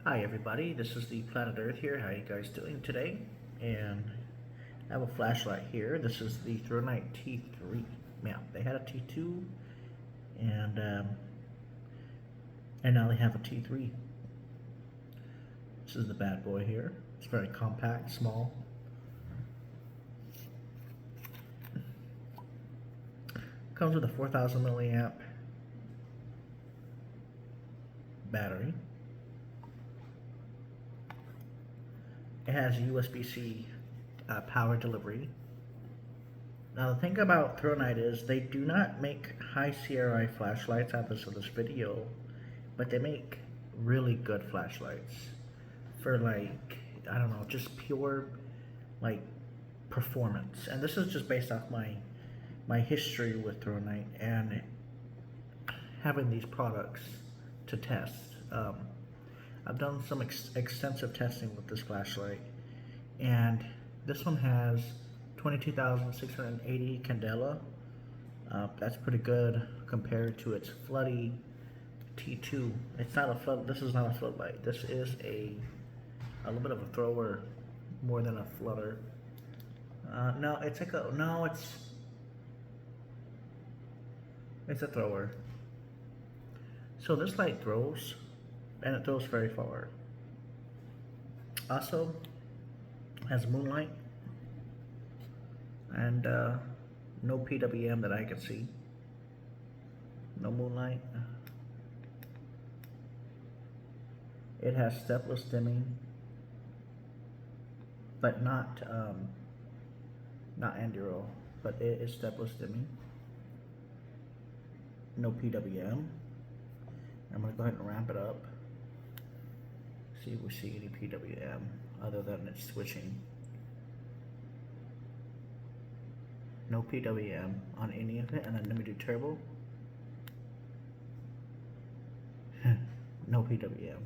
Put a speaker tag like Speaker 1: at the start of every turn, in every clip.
Speaker 1: Hi everybody, this is the Planet Earth here. How you guys doing today? And I have a flashlight here. This is the Thrunite T3. Yeah, they had a T2 and now they have a T3. This is the bad boy here. It's very compact, small. Comes with a 4,000 milliamp battery. It has USB-C power delivery. Now the thing about Thrunite is they do not make high CRI flashlights out of this video, but they make really good flashlights for, like, I don't know, just pure like performance. And this is just based off my history with Thrunite and having these products to test. I've done some extensive testing with this flashlight, and this one has 22,680 candela. That's pretty good compared to its floody T2. It's not a flood. This is not a floodlight. This is a little bit of a thrower, more than a flutter. No, it's like a no. It's a thrower. So this light throws, and it throws very far. Also has moonlight and no PWM that I can see. No moonlight. It has stepless dimming, but not enduro, but it is stepless dimming. No PWM. I'm gonna go ahead and ramp it up. See if we see any PWM other than it's switching. No PWM on any of it, and then let me do turbo. No PWM.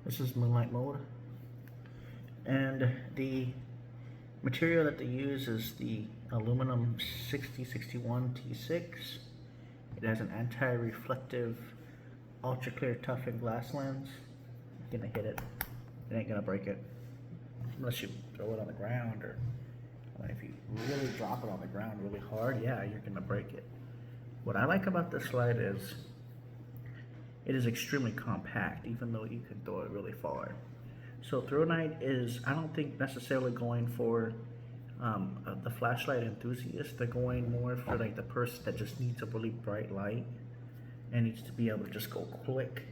Speaker 1: This is moonlight mode, and the material that they use is the aluminum 6061 T6. It has an anti-reflective, ultra clear toughened glass lens. You're gonna hit it. It ain't gonna break it. Unless you throw it on the ground, or if you really drop it on the ground really hard, yeah, you're gonna break it. What I like about this light is it is extremely compact, even though you can throw it really far. So Thrunite is, I don't think necessarily going for the flashlight enthusiast. They're going more for like the person that just needs a really bright light and needs to be able to just go quick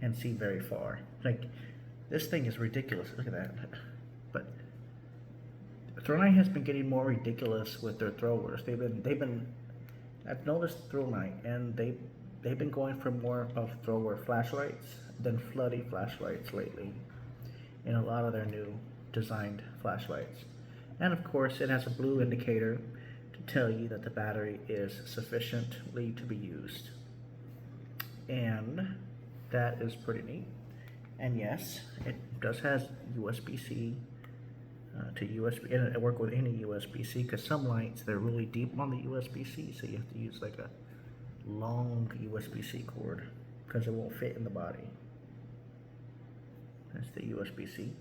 Speaker 1: and see very far. Like, this thing is ridiculous. Look at that. But Thrunite has been getting more ridiculous with their throwers. I've noticed Thrunite, and they've been going for more of thrower flashlights than floody flashlights lately in a lot of their new designed flashlights. And of course, it has a blue indicator to tell you that the battery is sufficiently to be used. And that is pretty neat. And yes, it does has USB-C to USB, and it works with any USB-C, because some lights, they're really deep on the USB-C, so you have to use like a long USB-C cord because it won't fit in the body. That's the USB-C.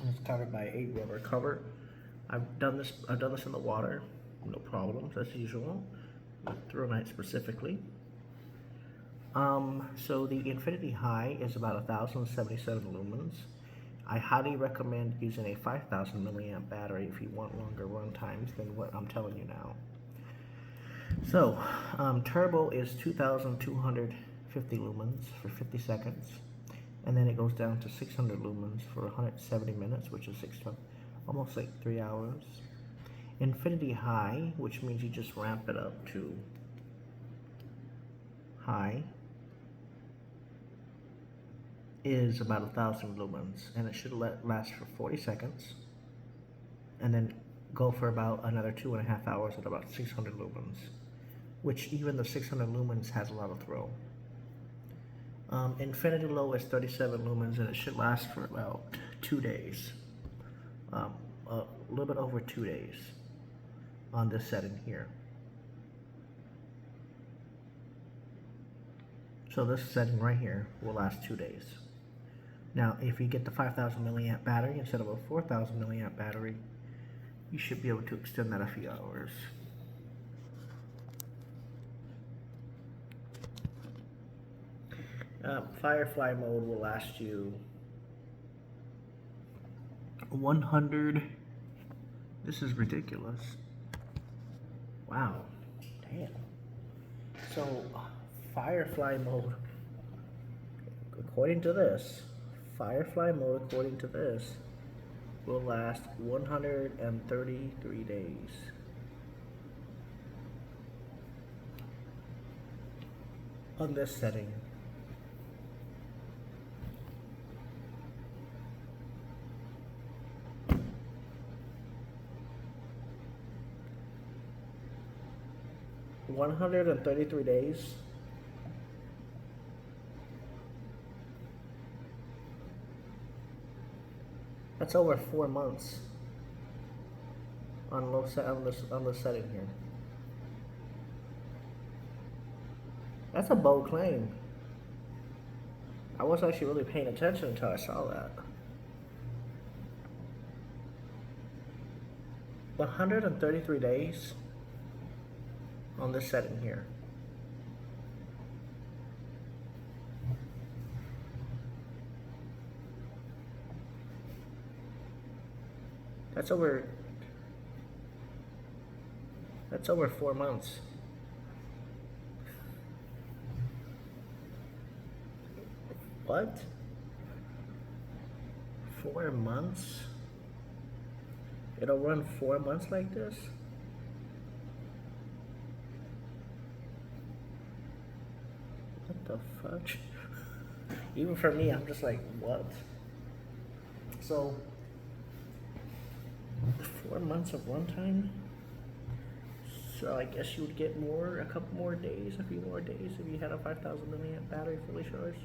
Speaker 1: It's covered by a rubber cover. I've done this in the water, no problems as usual, with Thrunite specifically. So the Infinity High is about 1,077 lumens. I highly recommend using a 5,000 milliamp battery if you want longer run times than what I'm telling you now. So turbo is 2,250 lumens for 50 seconds. And then it goes down to 600 lumens for 170 minutes, which is almost like 3 hours. Infinity High, which means you just ramp it up to high, is about 1,000 lumens, and it should last for 40 seconds, and then go for about another 2.5 hours at about 600 lumens, which even the 600 lumens has a lot of throw. Infinity Low is 37 lumens, and it should last for about 2 days. A little bit over 2 days on this setting here. So this setting right here will last 2 days. Now, if you get the 5,000 milliamp battery instead of a 4,000 milliamp battery, you should be able to extend that a few hours. Firefly mode will last you 100. This is ridiculous. Wow. Damn. So, Firefly mode, according to this, will last 133 days. On this setting. $133 days. That's over 4 months on this setting here. That's a bold claim. I wasn't actually really paying attention until I saw that. 133 days on this setting here. That's over 4 months. What? 4 months? It'll run 4 months like this? What the fudge? Even for me, I'm just like, what? So, 4 months of runtime? So I guess you would get a couple more days, a few more days if you had a 5,000 milliamp battery fully charged.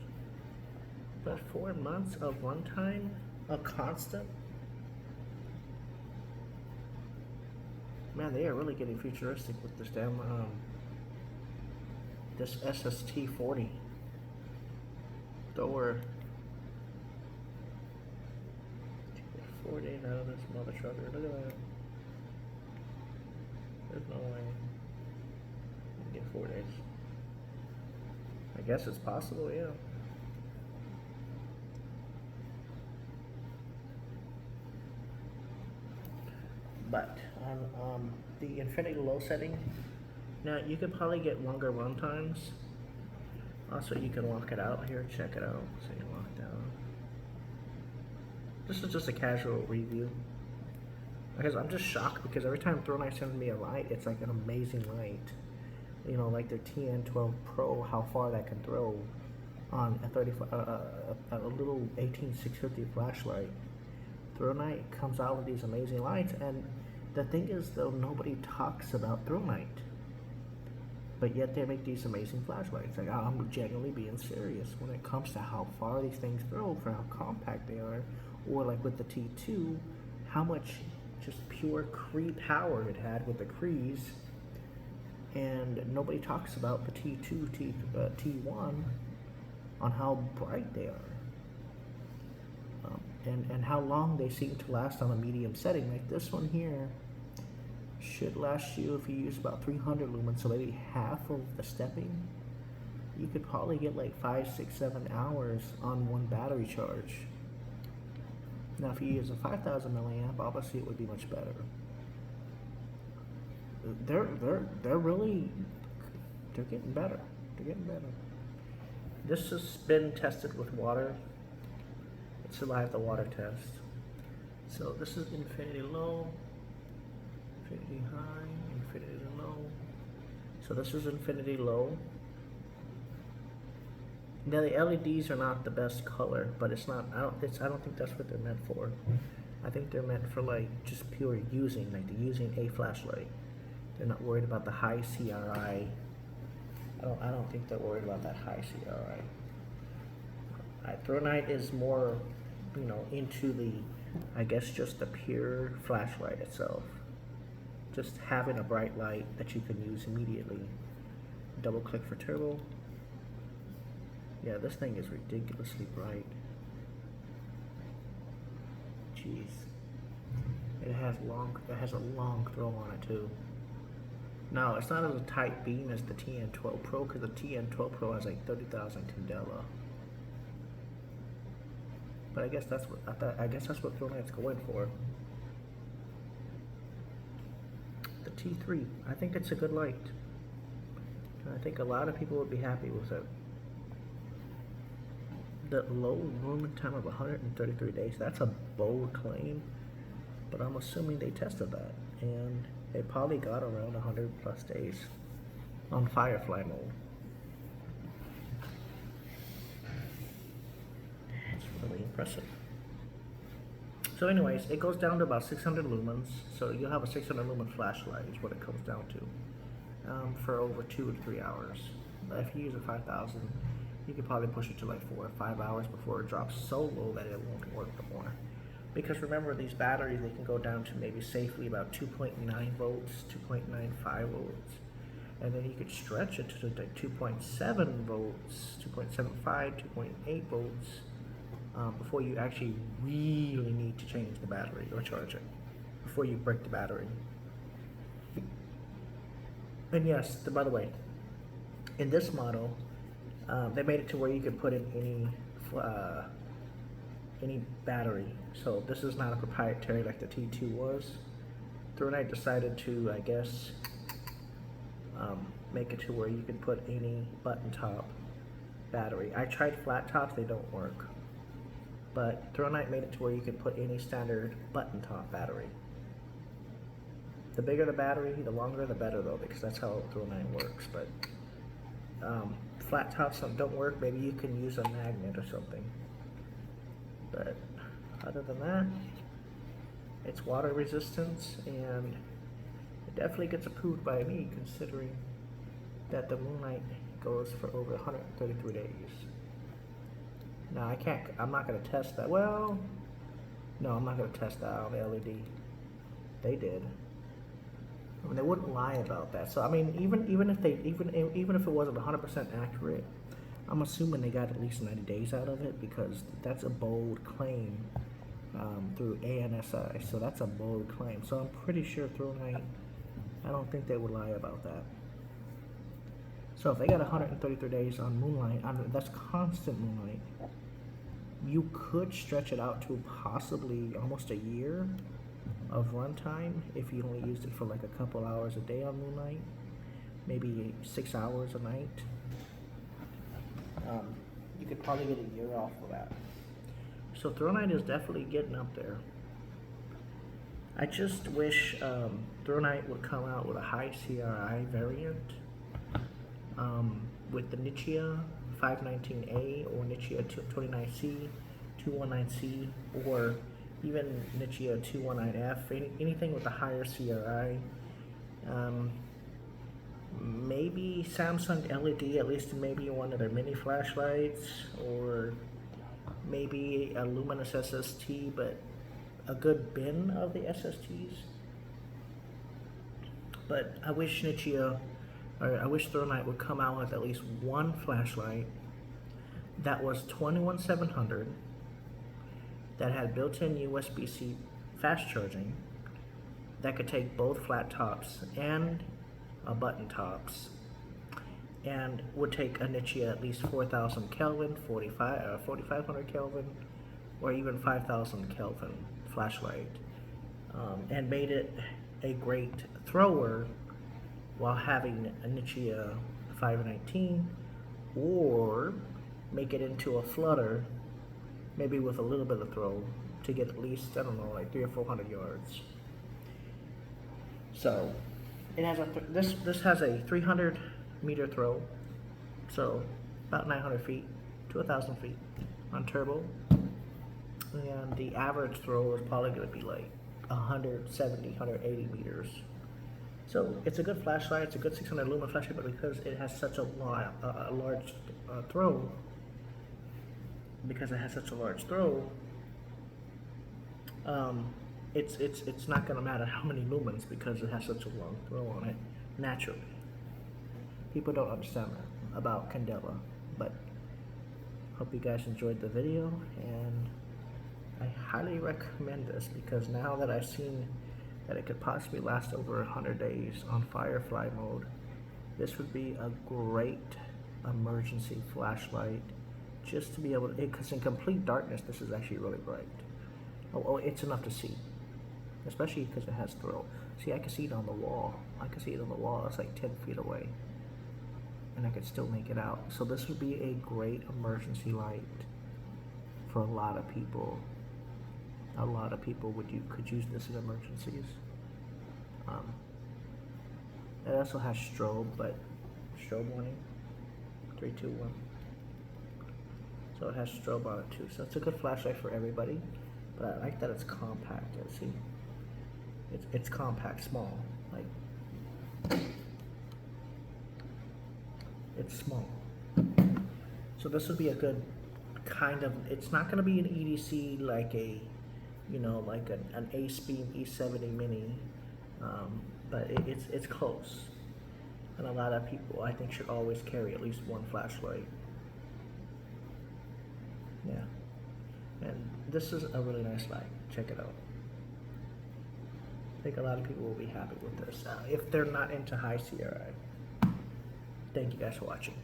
Speaker 1: But 4 months of runtime, a constant? Man, they are really getting futuristic with this damn, this SST40. Don't worry. 4 days out of this mother trucker. Look at that. There's no way you can get 4 days. I guess it's possible, yeah. But on the infinity low setting, now you could probably get longer run times. Also, you can lock it out here. Check it out. So you lock down. This is just a casual review. Because I'm just shocked because every time Thrunite sends me a light, it's like an amazing light. You know, like their TN12 Pro, how far that can throw on a little 18650 flashlight. Thrunite comes out with these amazing lights, and the thing is, though, nobody talks about Thrunite. But yet they make these amazing flashlights. Like, I'm genuinely being serious when it comes to how far these things throw for how compact they are. Or like with the T2, how much just pure Cree power it had with the Crees. And nobody talks about the T2, T1 on how bright they are. And how long they seem to last on a medium setting. Like this one here should last you, if you use about 300 lumens, so maybe half of the stepping, you could probably get like 5, 6, 7 hours on one battery charge. Now if you use a 5,000 milliamp, obviously it would be much better. They're really, they're getting better. They're getting better. This has been tested with water. It survived the water test. So this is infinity low, infinity high, infinity low. So this is infinity low. Now the LEDs are not the best color, but it's not. I don't think that's what they're meant for. I think they're meant for like just pure using, like they're using a flashlight. They're not worried about the high CRI. I don't think they're worried about that high CRI. Thrunite is more, you know, into the, I guess, just the pure flashlight itself. Just having a bright light that you can use immediately. Double click for turbo. Yeah, this thing is ridiculously bright. Jeez. It has a long throw on it too. No, it's not as a tight beam as the TN12 Pro, because the TN12 Pro has like 30,000 candela. But I guess that's what Thrunite's going for. The T3, I think it's a good light. And I think a lot of people would be happy with it. The low lumen time of 133 days, that's a bold claim, but I'm assuming they tested that, and they probably got around 100 plus days on firefly mode. It's really impressive. So anyways, it goes down to about 600 lumens, so you'll have a 600 lumen flashlight is what it comes down to, for over 2 to 3 hours. But if you use a 5000, you could probably push it to like 4 or 5 hours before it drops so low that it won't work no more. Because remember, these batteries, they can go down to maybe safely about 2.9 volts, 2.95 volts. And then you could stretch it to like 2.7 volts, 2.75, 2.8 volts before you actually really need to change the battery or charge it, before you break the battery. And yes, by the way, in this model, they made it to where you could put in any battery. So this is not a proprietary like the T2 was. Thrunite decided to, I guess, make it to where you could put any button top battery. I tried flat tops, they don't work. But Thrunite made it to where you could put any standard button top battery. The bigger the battery, the longer the better though, because that's how Thrunite works. But flat tops don't work. Maybe you can use a magnet or something. But other than that, it's water resistance, and it definitely gets approved by me, considering that the Moonlight goes for over 133 days. Now I'm not gonna test that. Well, no, I'm not gonna test that on the LED. They did. I mean, they wouldn't lie about that. So I mean, even if it wasn't 100% accurate, I'm assuming they got at least 90 days out of it, because that's a bold claim through ANSI. So that's a bold claim. So I'm pretty sure Thrunite, I don't think they would lie about that. So if they got 133 days on Moonlight, that's constant Moonlight. You could stretch it out to possibly almost a year of runtime if you only used it for like a couple hours a day on Moonlight, maybe 6 hours a night. You could probably get a year off of that. So Thrunite is definitely getting up there. I just wish Thrunite would come out with a high CRI variant with the Nichia 519A or Nichia 29C, 219C, or even Nichia 219F, anything with a higher CRI. Maybe Samsung LED, at least maybe one of their mini flashlights, or maybe a luminous SST, but a good bin of the SSTs. But I wish Thrunite would come out with at least one flashlight that was 21700, that had built-in USB-C fast charging, that could take both flat tops and button tops, and would take a Nichia at least 4000 Kelvin, 4500 Kelvin, or even 5000 Kelvin flashlight, and made it a great thrower while having a Nichia 519, or make it into a flutter, maybe with a little bit of throw, to get at least, I don't know, like 300 or 400 yards. So it has this has a 300 meter throw, so about 900 feet to 1,000 feet on turbo, and the average throw is probably going to be like 170, 180 meters. So it's a good flashlight. It's a good 600 lumen flashlight, but because it has such a large throw, it's not going to matter how many lumens, because it has such a long throw on it naturally. People don't understand that about candela, but Hope you guys enjoyed the video, and I highly recommend this because now that I've seen that it could possibly last over 100 days on firefly mode, this would be a great emergency flashlight just to be able to, because in complete darkness this is actually really bright. Oh, it's enough to see, especially because it has throw. See, I can see it on the wall. I can see it on the wall. It's like 10 feet away, and I could still make it out. So this would be a great emergency light for a lot of people. A lot of people could use this in emergencies. It also has strobe, but strobe warning, 3, 2, 1. So it has strobe on it too. So it's a good flashlight for everybody. But I like that it's compact. See, it's compact, small. Like, it's small. So this would be a good kind of. It's not going to be an EDC like a, like an Ace Beam E70 Mini, but it's close. And a lot of people, I think, should always carry at least one flashlight. Yeah. And this is a really nice light. Check it out. I think a lot of people will be happy with this if they're not into high CRI. Thank you guys for watching.